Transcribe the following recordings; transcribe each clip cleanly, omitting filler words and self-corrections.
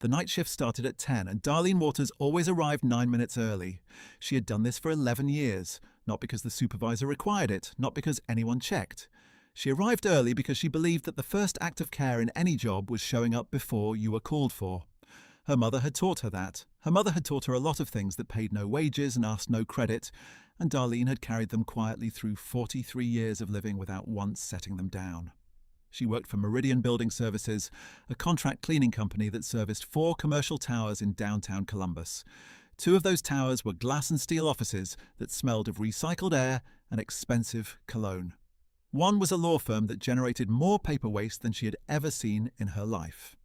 The night shift started at 10, and Darlene Waters always arrived 9 minutes early. She had done this for 11 years, not because the supervisor required it, not because anyone checked. She arrived early because she believed that the first act of care in any job was showing up before you were called for. Her mother had taught her that. Her mother had taught her a lot of things that paid no wages and asked no credit, and Darlene had carried them quietly through 43 years of living without once setting them down. She worked for Meridian Building Services, a contract cleaning company that serviced 4 commercial towers in downtown Columbus. 2 of those towers were glass and steel offices that smelled of recycled air and expensive cologne. One was a law firm that generated more paper waste than she had ever seen in her life.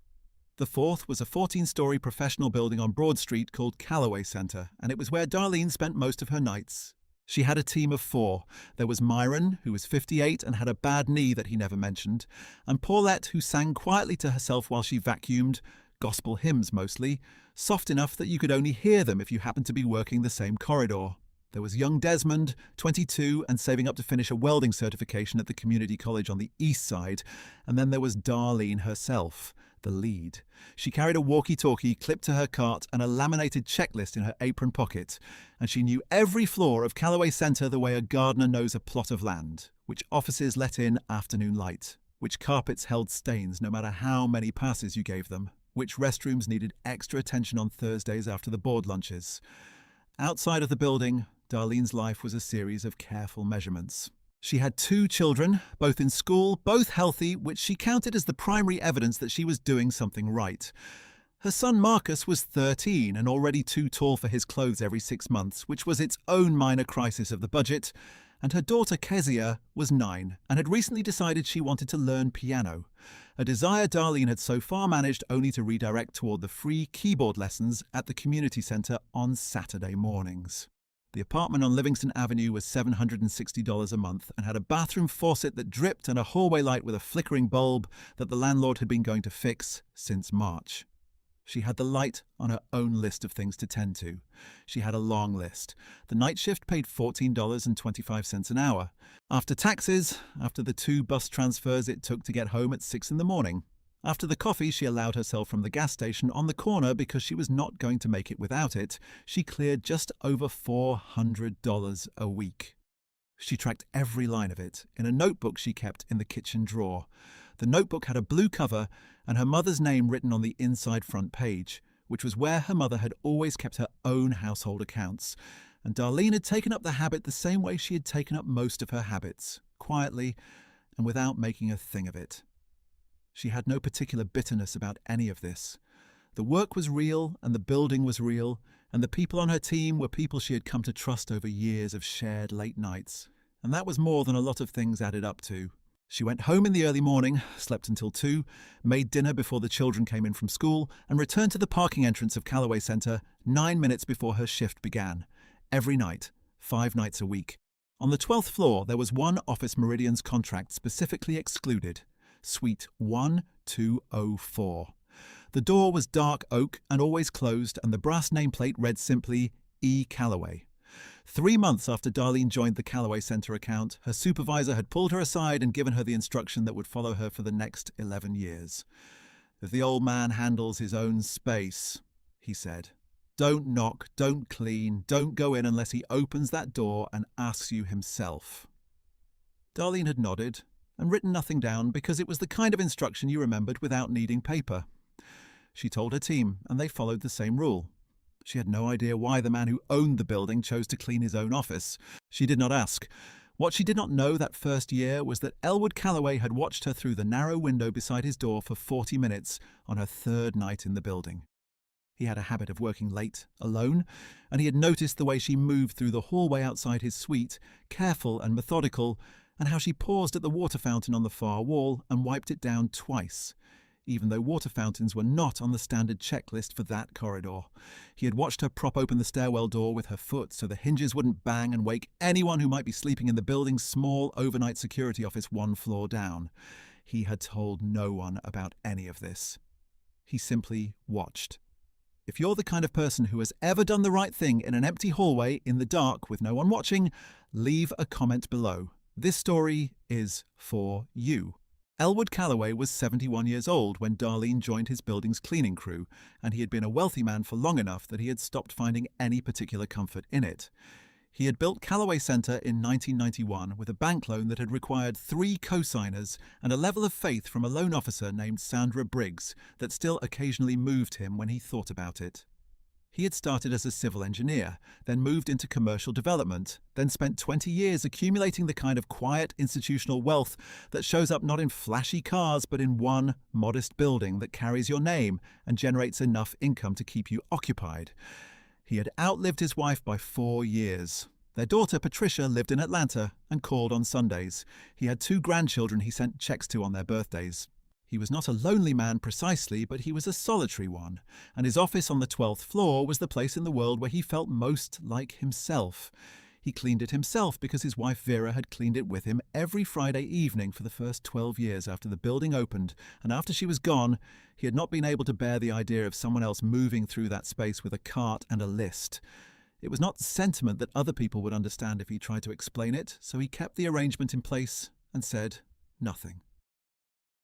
The 4th was a 14-story professional building on Broad Street called Callaway Center, and it was where Darlene spent most of her nights. She had a team of 4. There was Myron, who was 58 and had a bad knee that he never mentioned, and Paulette, who sang quietly to herself while she vacuumed, gospel hymns mostly, soft enough that you could only hear them if you happened to be working the same corridor. There was young Desmond, 22 and saving up to finish a welding certification at the community college on the east side, and then there was Darlene herself, the lead. She carried a walkie-talkie clipped to her cart and a laminated checklist in her apron pocket, and she knew every floor of Callaway Center the way a gardener knows a plot of land, which offices let in afternoon light, which carpets held stains no matter how many passes you gave them, which restrooms needed extra attention on Thursdays after the board lunches. Outside of the building, Darlene's life was a series of careful measurements. She had 2 children, both in school, both healthy, which she counted as the primary evidence that she was doing something right. Her son Marcus was 13 and already too tall for his clothes every 6 months, which was its own minor crisis of the budget, and her daughter Kezia was 9 and had recently decided she wanted to learn piano, a desire Darlene had so far managed only to redirect toward the free keyboard lessons at the community centre on Saturday mornings. The apartment on Livingston Avenue was $760 a month and had a bathroom faucet that dripped and a hallway light with a flickering bulb that the landlord had been going to fix since March. She had the light on her own list of things to tend to. She had a long list. The night shift paid $14.25 an hour. After taxes, after the 2 bus transfers it took to get home at 6 in the morning. After the coffee she allowed herself from the gas station on the corner because she was not going to make it without it, she cleared just over $400 a week. She tracked every line of it in a notebook she kept in the kitchen drawer. The notebook had a blue cover and her mother's name written on the inside front page, which was where her mother had always kept her own household accounts, and Darlene had taken up the habit the same way she had taken up most of her habits, quietly and without making a thing of it. She had no particular bitterness about any of this. The work was real and the building was real, and the people on her team were people she had come to trust over years of shared late nights. And that was more than a lot of things added up to. She went home in the early morning, slept until 2, made dinner before the children came in from school, and returned to the parking entrance of Callaway Center 9 minutes before her shift began. Every night, 5 nights a week. On the 12th floor, there was one Office Meridian's contract specifically excluded. Suite 1204. The door was dark oak and always closed, and the brass nameplate read simply E. Callaway. 3 months after Darlene joined the Callaway Center account, her supervisor had pulled her aside and given her the instruction that would follow her for the next 11 years. "If the old man handles his own space," he said. "Don't knock, don't clean, don't go in unless he opens that door and asks you himself." Darlene had nodded and written nothing down because it was the kind of instruction you remembered without needing paper. She told her team, and they followed the same rule. She had no idea why the man who owned the building chose to clean his own office. She did not ask. What she did not know that first year was that Elwood Callaway had watched her through the narrow window beside his door for 40 minutes on her 3rd night in the building. He had a habit of working late, alone, and he had noticed the way she moved through the hallway outside his suite, careful and methodical, and how she paused at the water fountain on the far wall and wiped it down twice, even though water fountains were not on the standard checklist for that corridor. He had watched her prop open the stairwell door with her foot so the hinges wouldn't bang and wake anyone who might be sleeping in the building's small overnight security office 1 floor down. He had told no one about any of this. He simply watched. If you're the kind of person who has ever done the right thing in an empty hallway in the dark with no one watching, leave a comment below. This story is for you. Elwood Calloway was 71 years old when Darlene joined his building's cleaning crew, and he had been a wealthy man for long enough that he had stopped finding any particular comfort in it. He had built Calloway Centre in 1991 with a bank loan that had required 3 co-signers and a level of faith from a loan officer named Sandra Briggs that still occasionally moved him when he thought about it. He had started as a civil engineer, then moved into commercial development, then spent 20 years accumulating the kind of quiet institutional wealth that shows up not in flashy cars but in one modest building that carries your name and generates enough income to keep you occupied. He had outlived his wife by 4 years. Their daughter, Patricia, lived in Atlanta and called on Sundays. He had 2 grandchildren he sent checks to on their birthdays. He was not a lonely man precisely, but he was a solitary one, and his office on the 12th floor was the place in the world where he felt most like himself. He cleaned it himself because his wife Vera had cleaned it with him every Friday evening for the first 12 years after the building opened, and after she was gone, he had not been able to bear the idea of someone else moving through that space with a cart and a list. It was not sentiment that other people would understand if he tried to explain it, so he kept the arrangement in place and said nothing.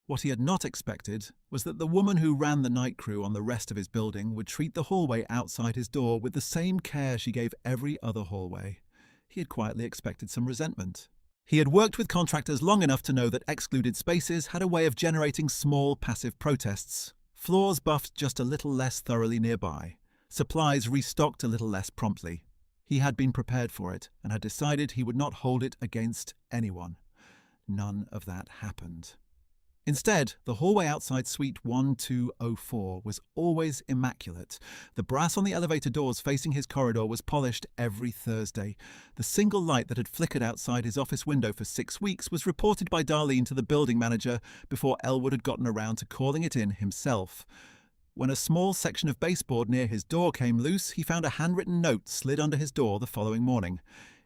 What he had not expected was that the woman who ran the night crew on the rest of his building would treat the hallway outside his door with the same care she gave every other hallway. He had quietly expected some resentment. He had worked with contractors long enough to know that excluded spaces had a way of generating small passive protests. Floors buffed just a little less thoroughly nearby. Supplies restocked a little less promptly. He had been prepared for it and had decided he would not hold it against anyone. None of that happened. Instead, the hallway outside Suite 1204 was always immaculate. The brass on the elevator doors facing his corridor was polished every Thursday. The single light that had flickered outside his office window for 6 weeks was reported by Darlene to the building manager before Elwood had gotten around to calling it in himself. When a small section of baseboard near his door came loose, he found a handwritten note slid under his door the following morning.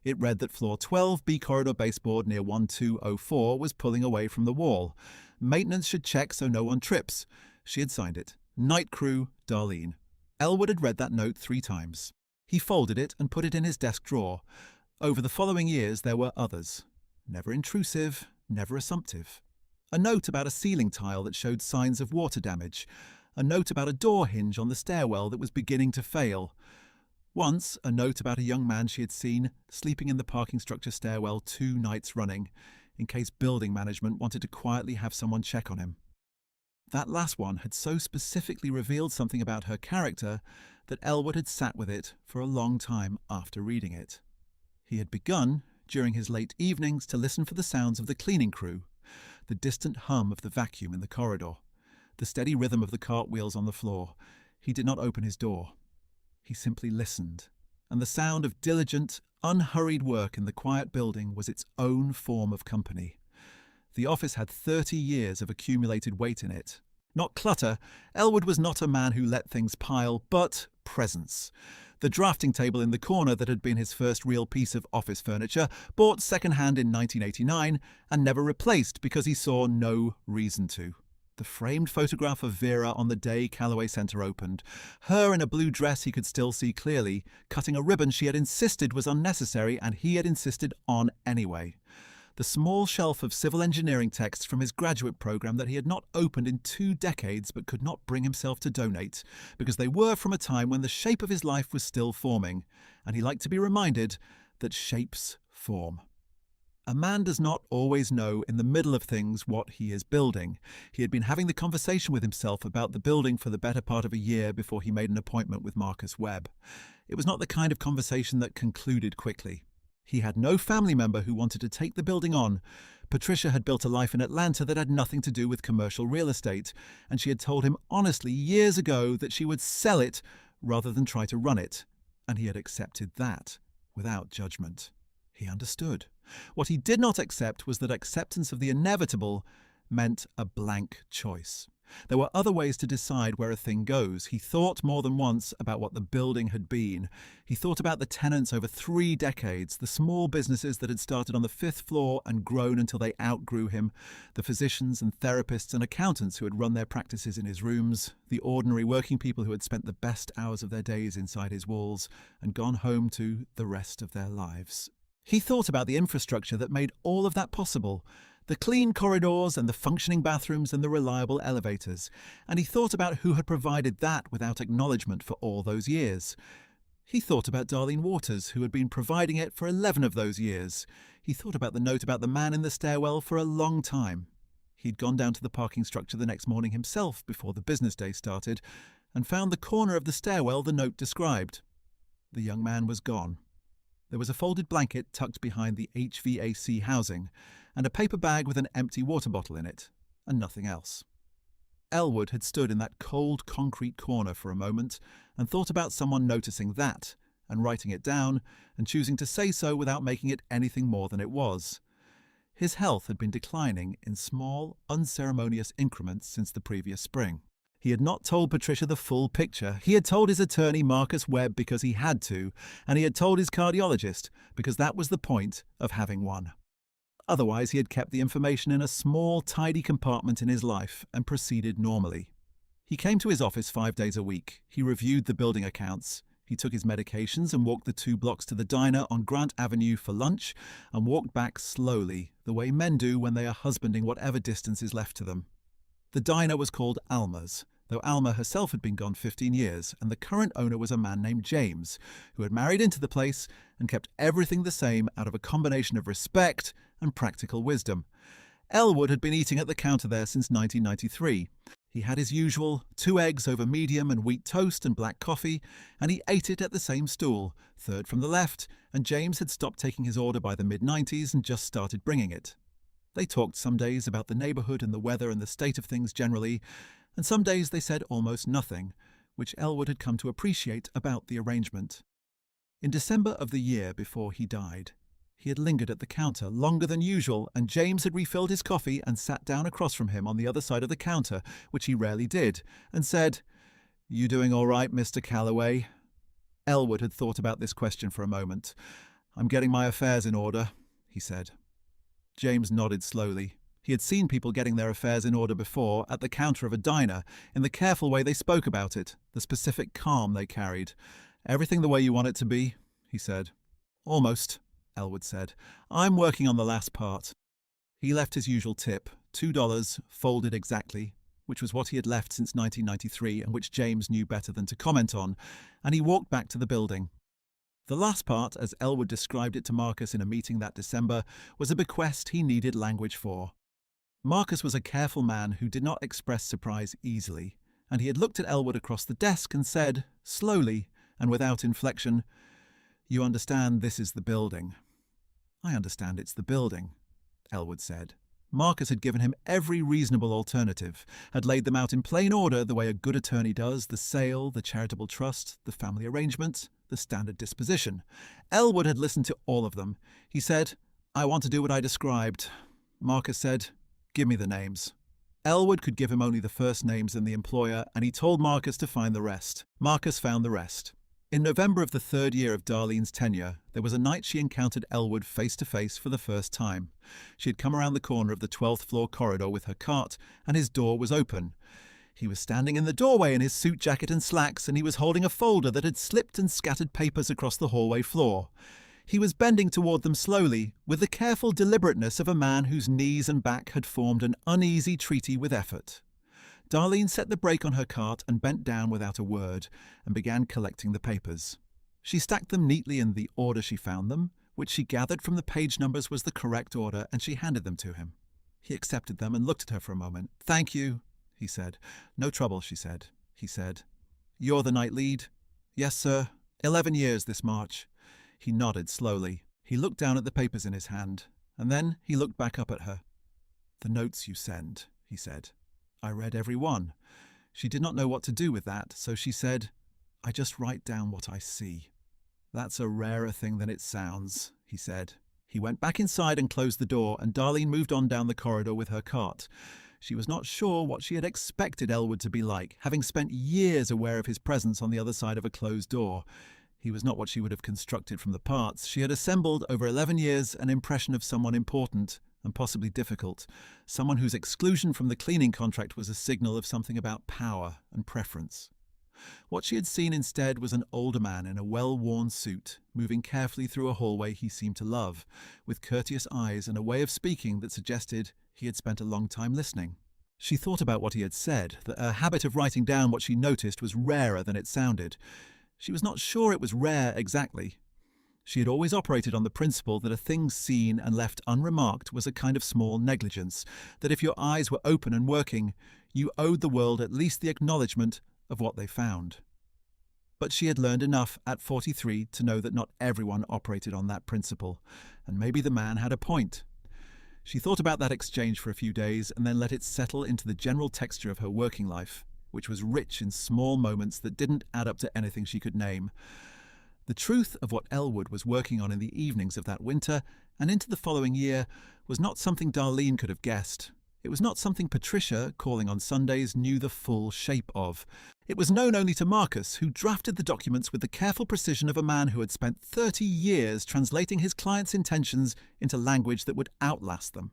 It read that floor 12 B corridor baseboard near 1204 was pulling away from the wall. Maintenance should check so no one trips. She had signed it. Night crew, Darlene. Elwood had read that note 3 times. He folded it and put it in his desk drawer. Over the following years there were others. Never intrusive, never assumptive. A note about a ceiling tile that showed signs of water damage. A note about a door hinge on the stairwell that was beginning to fail. Once, a note about a young man she had seen sleeping in the parking structure stairwell 2 nights running, in case building management wanted to quietly have someone check on him. That last one had so specifically revealed something about her character that Elwood had sat with it for a long time after reading it. He had begun, during his late evenings, to listen for the sounds of the cleaning crew, the distant hum of the vacuum in the corridor, the steady rhythm of the cartwheels on the floor. He did not open his door. He simply listened, and the sound of diligent, unhurried work in the quiet building was its own form of company. The office had 30 years of accumulated weight in it. Not clutter. Elwood was not a man who let things pile, but presence. The drafting table in the corner that had been his first real piece of office furniture, bought second-hand in 1989 and never replaced because he saw no reason to. The framed photograph of Vera on the day Calloway Centre opened. Her in a blue dress he could still see clearly, cutting a ribbon she had insisted was unnecessary and he had insisted on anyway. The small shelf of civil engineering texts from his graduate programme that he had not opened in 2 decades but could not bring himself to donate, because they were from a time when the shape of his life was still forming, and he liked to be reminded that shapes form. A man does not always know in the middle of things what he is building. He had been having the conversation with himself about the building for the better part of a year before he made an appointment with Marcus Webb. It was not the kind of conversation that concluded quickly. He had no family member who wanted to take the building on. Patricia had built a life in Atlanta that had nothing to do with commercial real estate, and she had told him honestly years ago that she would sell it rather than try to run it, and he had accepted that without judgment. He understood. What he did not accept was that acceptance of the inevitable meant a blank choice. There were other ways to decide where a thing goes. He thought more than once about what the building had been. He thought about the tenants over 3 decades, the small businesses that had started on the 5th floor and grown until they outgrew him, the physicians and therapists and accountants who had run their practices in his rooms, the ordinary working people who had spent the best hours of their days inside his walls and gone home to the rest of their lives. He thought about the infrastructure that made all of that possible, The clean corridors and the functioning bathrooms and the reliable elevators, and he thought about who had provided that without acknowledgement for all those years. He thought about Darlene Waters, who had been providing it for 11 of those years. He thought about the note about the man in the stairwell for a long time. He'd gone down to the parking structure the next morning himself before the business day started and found the corner of the stairwell the note described. The young man was gone. There was a folded blanket tucked behind the HVAC housing and a paper bag with an empty water bottle in it, and nothing else. Elwood had stood in that cold concrete corner for a moment and thought about someone noticing that and writing it down and choosing to say so without making it anything more than it was. His health had been declining in small, unceremonious increments since the previous spring. He had not told Patricia the full picture. He had told his attorney Marcus Webb because he had to, and he had told his cardiologist because that was the point of having one. Otherwise, he had kept the information in a small, tidy compartment in his life and proceeded normally. He came to his office 5 days a week. He reviewed the building accounts. He took his medications and walked the 2 blocks to the diner on Grant Avenue for lunch and walked back slowly, the way men do when they are husbanding whatever distance is left to them. The diner was called Alma's, though Alma herself had been gone 15 years, and the current owner was a man named James, who had married into the place and kept everything the same out of a combination of respect and practical wisdom. Elwood had been eating at the counter there since 1993. He had his usual 2 eggs over medium and wheat toast and black coffee, and he ate it at the same stool, third from the left, and James had stopped taking his order by the mid-90s and just started bringing it. They talked some days about the neighbourhood and the weather and the state of things generally, and some days they said almost nothing, which Elwood had come to appreciate about the arrangement. In December of the year before he died, he had lingered at the counter longer than usual, and James had refilled his coffee and sat down across from him on the other side of the counter, which he rarely did, and said, "You doing all right, Mr. Calloway?" Elwood had thought about this question for a moment. "I'm getting my affairs in order," he said. James nodded slowly. He had seen people getting their affairs in order before, at the counter of a diner, in the careful way they spoke about it, the specific calm they carried. "Everything the way you want it to be," he said. "Almost," Elwood said. "I'm working on the last part." He left his usual tip, $2, folded exactly, which was what he had left since 1993 and which James knew better than to comment on, and he walked back to the building. The last part, as Elwood described it to Marcus in a meeting that December, was a bequest he needed language for. Marcus was a careful man who did not express surprise easily, and he had looked at Elwood across the desk and said, slowly and without inflection, "You understand this is the building." "I understand it's the building," Elwood said. Marcus had given him every reasonable alternative, had laid them out in plain order the way a good attorney does, the sale, the charitable trust, the family arrangement, the standard disposition. Elwood had listened to all of them. He said, "I want to do what I described." Marcus said, "Give me the names." Elwood could give him only the first names and the employer, and he told Marcus to find the rest. Marcus found the rest. In November of the 3rd year of Darlene's tenure, there was a night she encountered Elwood face-to-face for the first time. She had come around the corner of the 12th floor corridor with her cart, and his door was open. He was standing in the doorway in his suit jacket and slacks, and he was holding a folder that had slipped and scattered papers across the hallway floor. He was bending toward them slowly, with the careful deliberateness of a man whose knees and back had formed an uneasy treaty with effort. Darlene set the brake on her cart and bent down without a word, and began collecting the papers. She stacked them neatly in the order she found them, which she gathered from the page numbers was the correct order, and she handed them to him. He accepted them and looked at her for a moment. "Thank you," he said. "No trouble," she said. He said, "You're the night lead?" "Yes, sir. 11 years this March." He nodded slowly. He looked down at the papers in his hand, and then he looked back up at her. "The notes you send," he said. "I read every one." She did not know what to do with that, so she said, "I just write down what I see." "That's a rarer thing than it sounds," he said. He went back inside and closed the door, and Darlene moved on down the corridor with her cart. She was not sure what she had expected Elwood to be like, having spent years aware of his presence on the other side of a closed door. He was not what she would have constructed from the parts. She had assembled over 11 years an impression of someone important and possibly difficult, someone whose exclusion from the cleaning contract was a signal of something about power and preference. What she had seen instead was an older man in a well-worn suit, moving carefully through a hallway he seemed to love, with courteous eyes and a way of speaking that suggested he had spent a long time listening. She thought about what he had said, that her habit of writing down what she noticed was rarer than it sounded. She was not sure it was rare exactly. She had always operated on the principle that a thing seen and left unremarked was a kind of small negligence, that if your eyes were open and working, you owed the world at least the acknowledgement of what they found. But she had learned enough at 43 to know that not everyone operated on that principle, and maybe the man had a point. She thought about that exchange for a few days and then let it settle into the general texture of her working life, which was rich in small moments that didn't add up to anything she could name. The truth of what Elwood was working on in the evenings of that winter and into the following year was not something Darlene could have guessed. It was not something Patricia, calling on Sundays, knew the full shape of. It was known only to Marcus, who drafted the documents with the careful precision of a man who had spent 30 years translating his clients' intentions into language that would outlast them.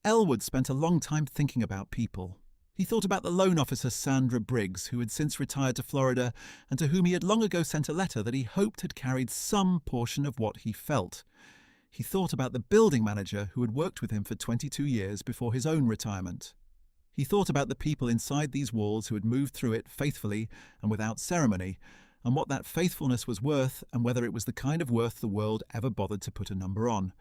Elwood spent a long time thinking about people. He thought about the loan officer Sandra Briggs, who had since retired to Florida, and to whom he had long ago sent a letter that he hoped had carried some portion of what he felt. He thought about the building manager who had worked with him for 22 years before his own retirement. He thought about the people inside these walls who had moved through it faithfully and without ceremony, and what that faithfulness was worth and whether it was the kind of worth the world ever bothered to put a number on.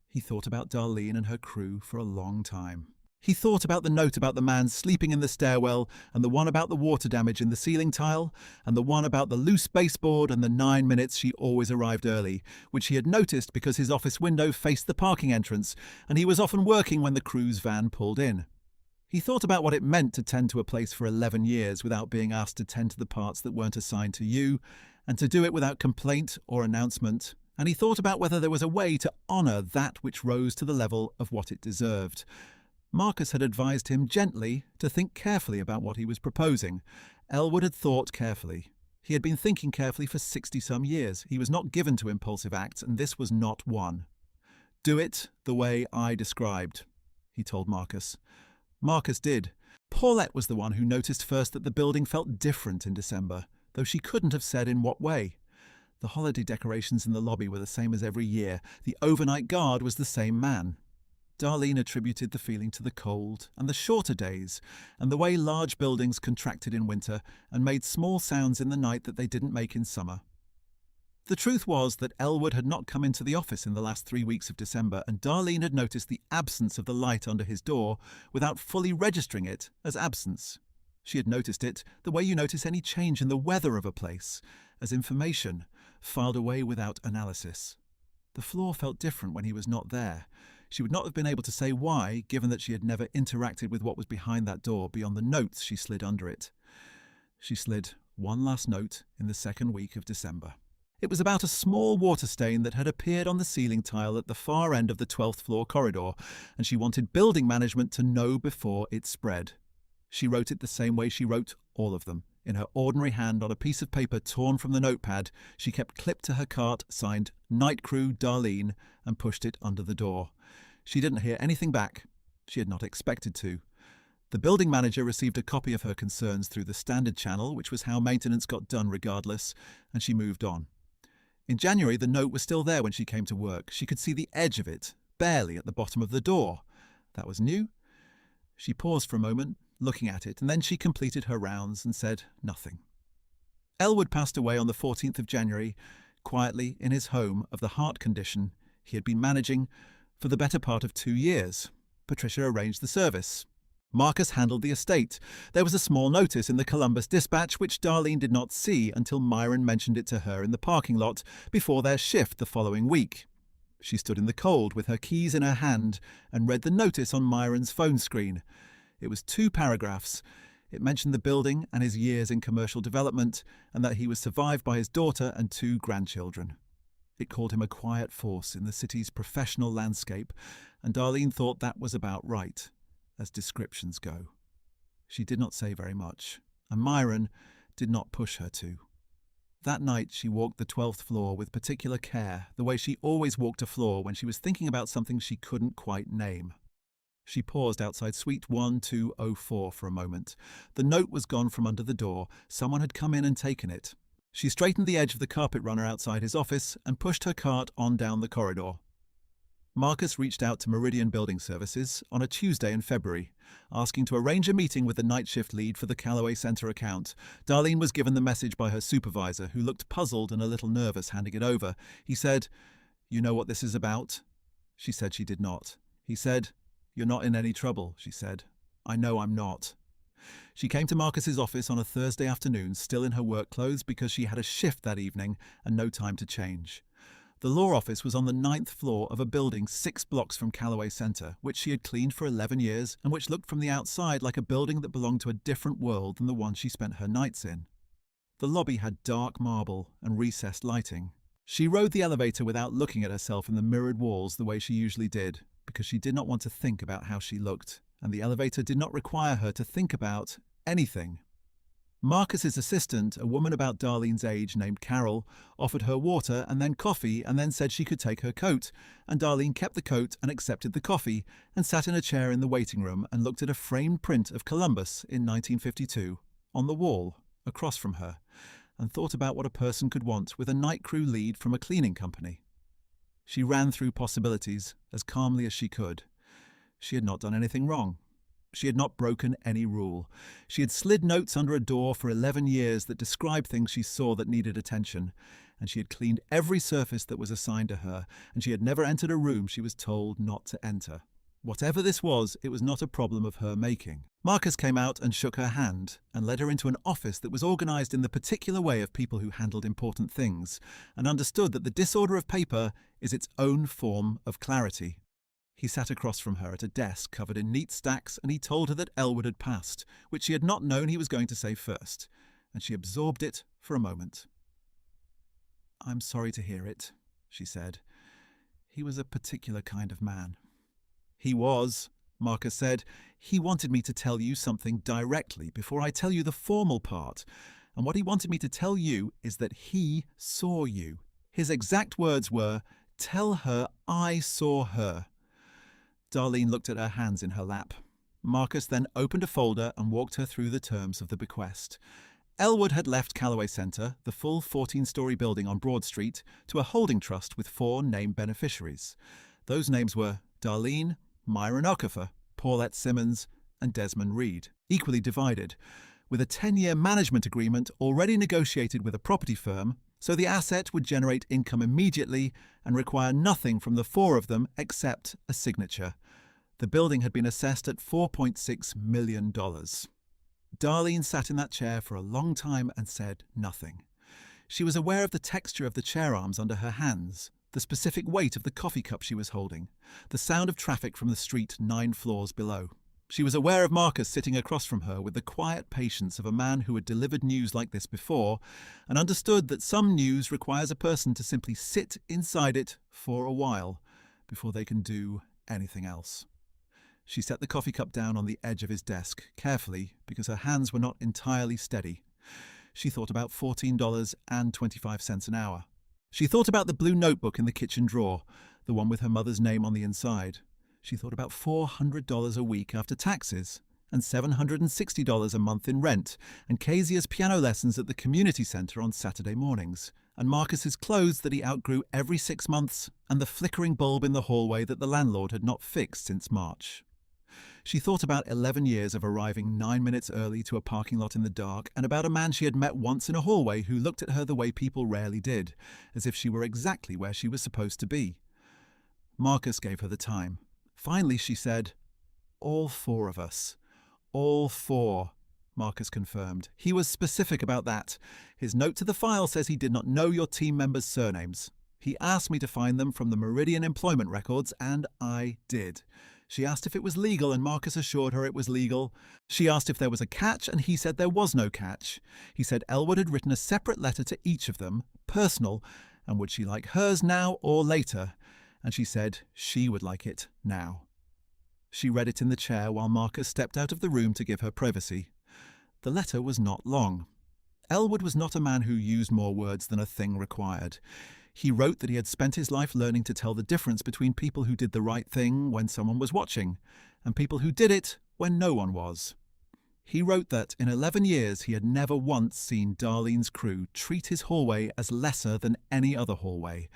He thought about Darlene and her crew for a long time. He thought about the note about the man sleeping in the stairwell, and the one about the water damage in the ceiling tile, and the one about the loose baseboard and the 9 minutes she always arrived early, which he had noticed because his office window faced the parking entrance, and he was often working when the crew's van pulled in. He thought about what it meant to tend to a place for 11 years without being asked to tend to the parts that weren't assigned to you, and to do it without complaint or announcement, and he thought about whether there was a way to honour that which rose to the level of what it deserved. Marcus had advised him gently to think carefully about what he was proposing. Elwood had thought carefully. He had been thinking carefully for 60-some years. He was not given to impulsive acts, and this was not one. "Do it the way I described," he told Marcus. Marcus did. Paulette was the one who noticed first that the building felt different in December, though she couldn't have said in what way. The holiday decorations in the lobby were the same as every year. The overnight guard was the same man. Darlene attributed the feeling to the cold and the shorter days, and the way large buildings contracted in winter and made small sounds in the night that they didn't make in summer. The truth was that Elwood had not come into the office in the last 3 weeks of December, and Darlene had noticed the absence of the light under his door without fully registering it as absence. She had noticed it the way you notice any change in the weather of a place, as information, filed away without analysis. The floor felt different when he was not there. She would not have been able to say why, given that she had never interacted with what was behind that door beyond the notes she slid under it. She slid one last note in the second week of December. It was about a small water stain that had appeared on the ceiling tile at the far end of the 12th floor corridor, and she wanted building management to know before it spread. She wrote it the same way she wrote all of them, in her ordinary hand on a piece of paper torn from the notepad she kept clipped to her cart, signed "Night Crew Darlene," and pushed it under the door. She didn't hear anything back. She had not expected to. The building manager received a copy of her concerns through the standard channel, which was how maintenance got done regardless, and she moved on. In January, the note was still there when she came to work. She could see the edge of it, barely at the bottom of the door. That was new. She paused for a moment, looking at it, and then she completed her rounds and said nothing. Elwood passed away on the 14th of January, quietly in his home of the heart condition he had been managing for the better part of 2 years. Patricia arranged the service. Marcus handled the estate. There was a small notice in the Columbus Dispatch which Darlene did not see until Myron mentioned it to her in the parking lot before their shift the following week. She stood in the cold with her keys in her hand and read the notice on Myron's phone screen. It was 2 paragraphs. It mentioned the building and his years in commercial development, and that he was survived by his daughter and 2 grandchildren. It called him a quiet force in the city's professional landscape, and Darlene thought that was about right, as descriptions go. She did not say very much, and Myron did not push her to. That night she walked the 12th floor with particular care, the way she always walked a floor when she was thinking about something she couldn't quite name. She paused outside Suite 1204 for a moment. The note was gone from under the door. Someone had come in and taken it. She straightened the edge of the carpet runner outside his office and pushed her cart on down the corridor. Marcus reached out to Meridian Building Services on a Tuesday in February, asking to arrange a meeting with the night shift lead for the Callaway Center account. Darlene was given the message by her supervisor, who looked puzzled and a little nervous handing it over. He said, "You know what this is about?" She said she did not. He said, "You're not in any trouble," she said. "I know I'm not." She came to Marcus's office on a Thursday afternoon, still in her work clothes because she had a shift that evening and no time to change. The law office was on the 9th floor of a building 6 blocks from Callaway Center, which she had cleaned for 11 years and which looked from the outside like a building that belonged to a different world than the one she spent her nights in. The lobby had dark marble and recessed lighting. She rode the elevator without looking at herself in the mirrored walls the way she usually did, because she did not want to think about how she looked, and the elevator did not require her to think about anything. Marcus's assistant, a woman about Darlene's age named Carol, offered her water and then coffee and then said she could take her coat, and Darlene kept the coat and accepted the coffee and sat in a chair in the waiting room and looked at a framed print of Columbus in 1952 on the wall across from her and thought about what a person could want with a night crew lead from a cleaning company. She ran through possibilities as calmly as she could. She had not done anything wrong. She had not broken any rule. She had slid notes under a door for 11 years that described things she saw that needed attention, and she had cleaned every surface that was assigned to her, and she had never entered a room she was told not to enter. Whatever this was, it was not a problem of her making. Marcus came out and shook her hand and led her into an office that was organized in the particular way of people who handled important things, and understood that the disorder of paper is its own form of clarity. He sat across from her at a desk covered in neat stacks, and he told her that Elwood had passed, which she had not known he was going to say first, and she absorbed it for a moment. "I'm sorry to hear it," she said. "He was a particular kind of man." "He was," Marcus said. "He wanted me to tell you something directly before I tell you the formal part, and what he wanted me to tell you is that he saw you. His exact words were, 'Tell her I saw her.'" Darlene looked at her hands in her lap. Marcus then opened a folder and walked her through the terms of the bequest. Elwood had left Callaway Center, the full 14-story building on Broad Street, to a holding trust with 4 named beneficiaries. Those names were Darlene, Myron Okafor, Paulette Simmons, and Desmond Reed, equally divided, with a 10-year management agreement already negotiated with a property firm, so the asset would generate income immediately and require nothing from the 4 of them except a signature. The building had been assessed at $4.6 million. Darlene sat in that chair for a long time and said nothing. She was aware of the texture of the chair arms under her hands, the specific weight of the coffee cup she was holding, the sound of traffic from the street 9 floors below. She was aware of Marcus sitting across from her with the quiet patience of a man who had delivered news like this before, and understood that some news requires a person to simply sit inside it for a while before they can do anything else. She set the coffee cup down on the edge of his desk, carefully, because her hands were not entirely steady. She thought about $14.25 an hour. She thought about the blue notebook in the kitchen drawer, the one with her mother's name on the inside. She thought about $400 a week after taxes, and $760 a month in rent, and Kezia's piano lessons at the community centre on Saturday mornings, and Marcus's clothes that he outgrew every 6 months, and the flickering bulb in the hallway that the landlord had not fixed since March. She thought about 11 years of arriving 9 minutes early to a parking lot in the dark, and about a man she had met once in a hallway who looked at her the way people rarely did, as if she were exactly where she was supposed to be. Marcus gave her the time. Finally she said, "All 4 of us. All 4, Marcus confirmed. He was specific about that. His note to the file says he did not know your team members' surnames. He asked me to find them from the Meridian employment records, and I did. She asked if it was legal, and Marcus assured her it was legal. She asked if there was a catch, and he said there was no catch. He said Elwood had written a separate letter to each of them, personal, and would she like hers now or later? And she said she would like it now." She read it in the chair while Marcus stepped out of the room to give her privacy. The letter was not long. Elwood was not a man who used more words than a thing required. He wrote that he had spent his life learning to tell the difference between people who did the right thing when someone was watching and people who did it when no one was. He wrote that in 11 years he had never once seen Darlene's crew treat his hallway as lesser than any other hallway,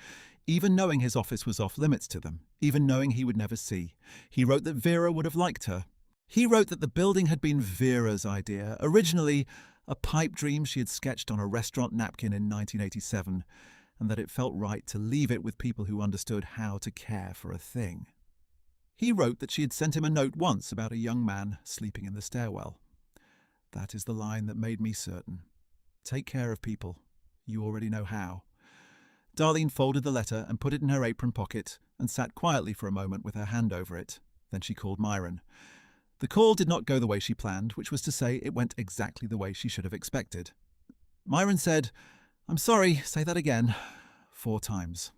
even knowing his office was off limits to them, even knowing he would never see. He wrote that Vera would have liked her. He wrote that the building had been Vera's idea, originally a pipe dream she had sketched on a restaurant napkin in 1987, and that it felt right to leave it with people who understood how to care for a thing. He wrote that she had sent him a note once about a young man sleeping in the stairwell. That is the line that made me certain. Take care of people. You already know how. Darlene folded the letter and put it in her apron pocket and sat quietly for a moment with her hand over it. Then she called Myron. The call did not go the way she planned, which was to say it went exactly the way she should have expected. Myron said, "I'm sorry, say that again," 4 times.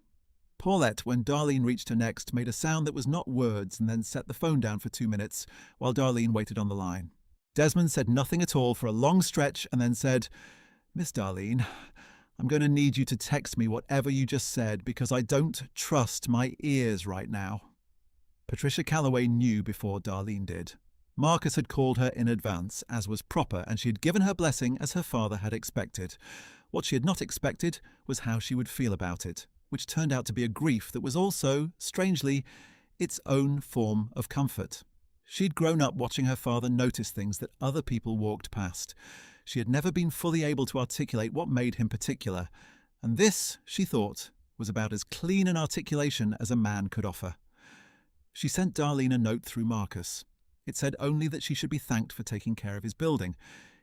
Paulette, when Darlene reached her next, made a sound that was not words and then set the phone down for 2 minutes while Darlene waited on the line. Desmond said nothing at all for a long stretch and then said, "Miss Darlene, I'm going to need you to text me whatever you just said because I don't trust my ears right now." Patricia Calloway knew before Darlene did. Marcus had called her in advance, as was proper, and she had given her blessing as her father had expected. What she had not expected was how she would feel about it, which turned out to be a grief that was also, strangely, its own form of comfort. She'd grown up watching her father notice things that other people walked past. She had never been fully able to articulate what made him particular, and this, she thought, was about as clean an articulation as a man could offer. She sent Darlene a note through Marcus. It said only that she should be thanked for taking care of his building.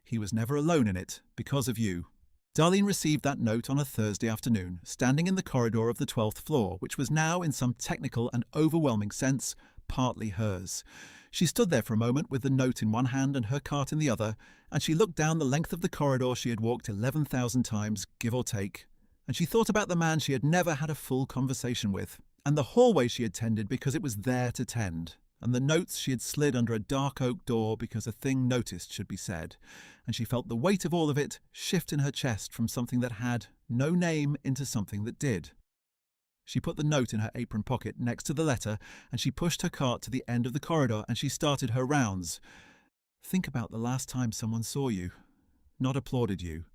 He was never alone in it, because of you. Darlene received that note on a Thursday afternoon, standing in the corridor of the 12th floor, which was now, in some technical and overwhelming sense, partly hers. She stood there for a moment with the note in one hand and her cart in the other, and she looked down the length of the corridor she had walked 11,000 times, give or take, and she thought about the man she had never had a full conversation with, and the hallway she had tended because it was there to tend, and the notes she had slid under a dark oak door because a thing noticed should be said, and she felt the weight of all of it shift in her chest from something that had no name into something that did. She put the note in her apron pocket next to the letter, and she pushed her cart to the end of the corridor, and she started her rounds. Think about the last time someone saw you, not applauded you,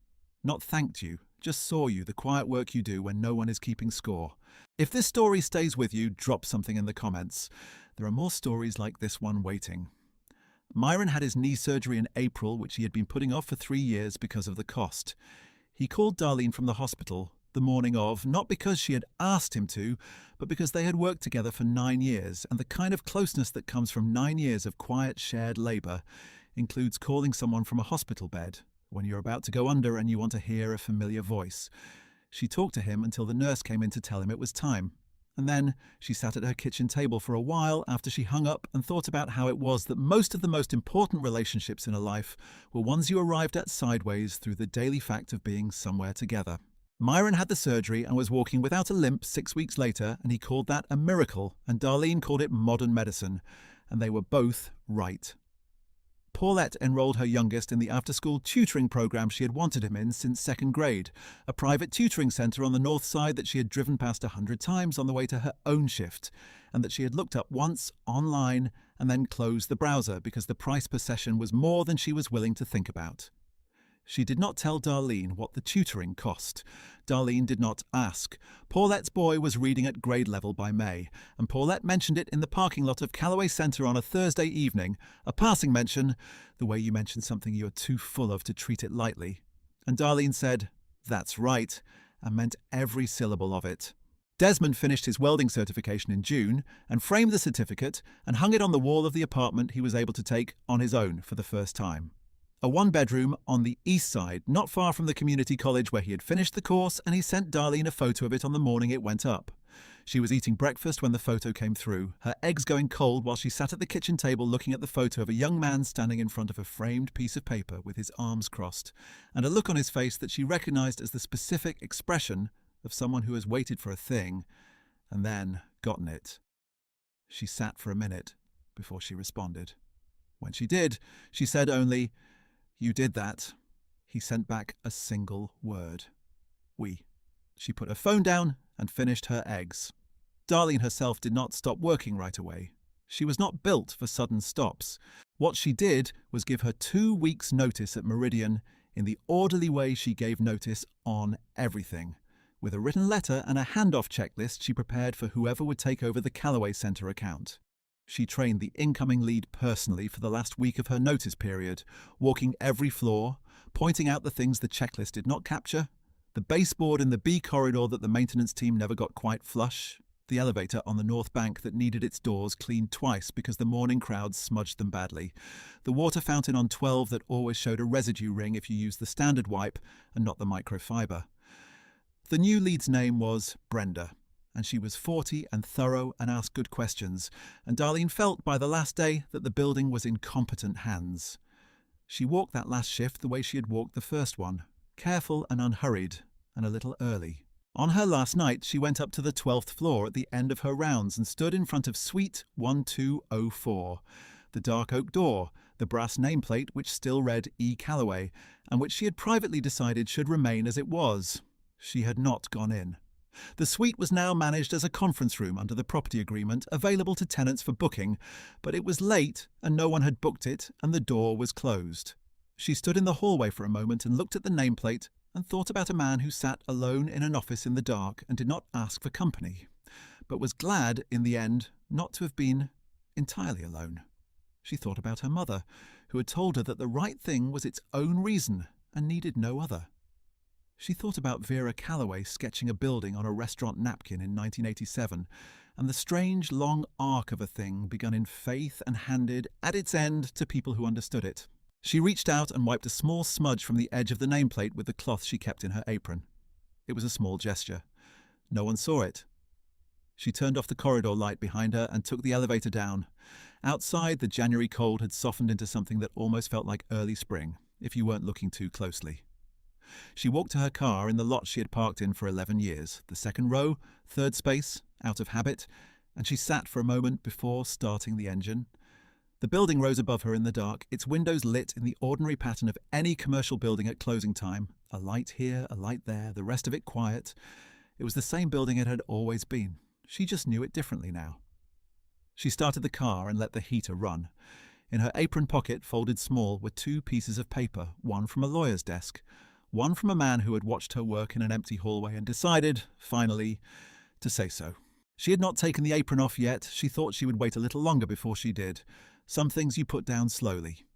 not thanked you, just saw you, the quiet work you do when no one is keeping score. If this story stays with you, drop something in the comments. There are more stories like this one waiting. Myron had his knee surgery in April, which he had been putting off for 3 years because of the cost. He called Darlene from the hospital the morning of, not because she had asked him to, but because they had worked together for 9 years, and the kind of closeness that comes from 9 years of quiet shared labour includes calling someone from a hospital bed when you're about to go under and you want to hear a familiar voice. She talked to him until the nurse came in to tell him it was time, and then she sat at her kitchen table for a while after she hung up and thought about how it was that most of the most important relationships in a life were ones you arrived at sideways through the daily fact of being somewhere together. Myron had the surgery and was walking without a limp 6 weeks later, and he called that a miracle, and Darlene called it modern medicine, and they were both right. Paulette enrolled her youngest in the after-school tutoring program she had wanted him in since 2nd grade, a private tutoring centre on the north side that she had driven past 100 times on the way to her own shift, and that she had looked up once online and then closed the browser because the price per session was more than she was willing to think about. She did not tell Darlene what the tutoring cost. Darlene did not ask. Paulette's boy was reading at grade level by May, and Paulette mentioned it in the parking lot of Calloway Centre on a Thursday evening, a passing mention, the way you mention something you are too full of to treat it lightly. And Darlene said, "That's right," and meant every syllable of it. Desmond finished his welding certification in June and framed the certificate and hung it on the wall of the apartment he was able to take on his own for the first time. A 1-bedroom on the east side, not far from the community college where he had finished the course, and he sent Darlene a photo of it on the morning it went up. She was eating breakfast when the photo came through, her eggs going cold while she sat at the kitchen table looking at the photo of a young man standing in front of a framed piece of paper with his arms crossed, and a look on his face that she recognized as the specific expression of someone who has waited for a thing and then gotten it. She sat for a minute before she responded. When she did, she said only, "You did that." He sent back a single word. "We." She put her phone down and finished her eggs. Darlene herself did not stop working right away. She was not built for sudden stops. What she did was give her 2 weeks' notice at Meridian in the orderly way she gave notice on everything. With a written letter and a handoff checklist she prepared for whoever would take over the Callaway Centre account. She trained the incoming lead personally for the last week of her notice period, walking every floor, pointing out the things the checklist did not capture, the baseboard in the B corridor that the maintenance team never got quite flush, the elevator on the North Bank that needed its doors cleaned twice because the morning crowds smudged them badly, the water fountain on 12 that always showed a residue ring if you used the standard wipe and not the microfiber. The new lead's name was Brenda, and she was 40 and thorough and asked good questions, and Darlene felt by the last day that the building was in competent hands. She walked that last shift the way she had walked the first one, careful and unhurried, and a little early. On her last night, she went up to the 12th floor at the end of her rounds and stood in front of Suite 1204, the dark oak door, the brass nameplate which still read E. Callaway, and which she had privately decided should remain as it was. She had not gone in. The suite was now managed as a conference room under the property agreement, available to tenants for booking, but it was late and no one had booked it and the door was closed. She stood in the hallway for a moment and looked at the nameplate and thought about a man who sat alone in an office in the dark and did not ask for company, but was glad, in the end, not to have been entirely alone. She thought about her mother, who had told her that the right thing was its own reason and needed no other. She thought about Vera Callaway sketching a building on a restaurant napkin in 1987, and the strange long arc of a thing begun in faith and handed, at its end, to people who understood it. She reached out and wiped a small smudge from the edge of the nameplate with the cloth she kept in her apron. It was a small gesture. No one saw it. She turned off the corridor light behind her and took the elevator down. Outside, the January cold had softened into something that almost felt like early spring, if you weren't looking too closely. She walked to her car in the lot she had parked in for 11 years, the second row, third space, out of habit, and she sat for a moment before starting the engine. The building rose above her in the dark, its windows lit in the ordinary pattern of any commercial building at closing time, a light here, a light there, the rest of it quiet. It was the same building it had always been. She just knew it differently now. She started the car and let the heater run. In her apron pocket, folded small, were 2 pieces of paper, one from a lawyer's desk, one from a man who had watched her work in an empty hallway and decided, finally, to say so. She had not taken the apron off yet. She thought she would wait a little longer before she did. Some things you put down slowly.